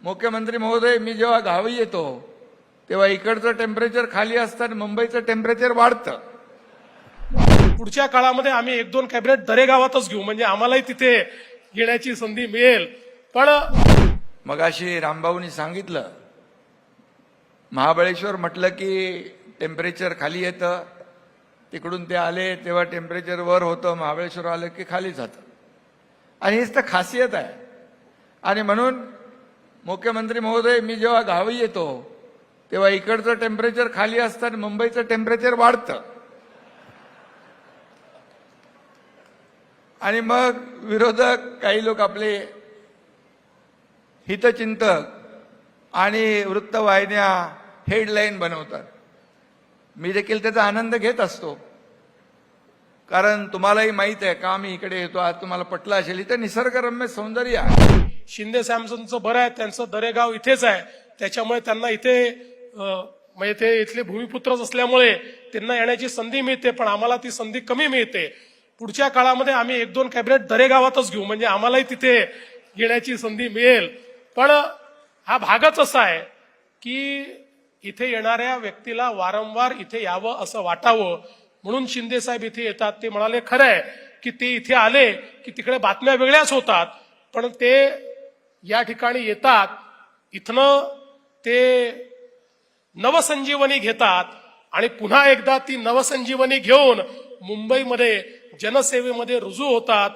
मुख्यमंत्री महोदय, मी जेव्हा गावी येतो तेव्हा इकडचं टेम्परेचर खाली असताना मुंबईचं टेम्परेचर वाढतं. पुढच्या काळामध्ये आम्ही 1-2 कॅबिनेट दरेगावातच घेऊ, म्हणजे आम्हालाही तिथे येण्याची संधी मिळेल. पण मगाशी रामभाऊनी सांगितलं, महाबळेश्वर म्हटलं की टेम्परेचर खाली येतं, तिकडून ते आले तेव्हा टेम्परेचर वर होतं, महाबळेश्वर आलं की खाली जातं. आणि हीच तर खासियत आहे. आणि म्हणून मुख्यमंत्री महोदय, मी जेव्हा गावी येतो तेव्हा इकडचं टेम्परेचर खाली असताना मुंबईचं टेम्परेचर वाढतं. आणि मग विरोधक काही लोक आपले हितचिंतक आणि वृत्तवाहिन्या हेडलाईन बनवतात. मी देखील त्याचा आनंद घेत असतो, कारण तुम्हालाही माहित आहे का मी इकडे येतो, आज तुम्हाला पटलं असेल, इथं निसर्गरम्य सौंदर्य आहे. शिंदे सॅमसनचं बरं आहे, त्यांचं दरेगाव इथेच आहे, त्याच्यामुळे त्यांना इथे म्हणजे ते इथले भूमिपुत्रच असल्यामुळे त्यांना येण्याची संधी मिळते. पण आम्हाला ती संधी कमी मिळते. पुढच्या काळामध्ये आम्ही 1-2 कॅबिनेट दरेगावातच घेऊ, म्हणजे आम्हालाही तिथे येण्याची संधी मिळेल. पण हा भागच असा आहे की इथे येणाऱ्या व्यक्तीला वारंवार इथे यावं असं वाटावं, म्हणून शिंदे साहेब इथे येतात. ते म्हणाले खरं आहे की ते इथे आले की तिकडे बातम्या वेगळ्याच होतात, पण ते या ठिकाणी येतात, इथनं ते नवसंजीवनी घेतात आणि पुन्हा एकदा ती नवसंजीवनी घेऊन मुंबईमध्ये जनसेवेमध्ये रुजू होतात.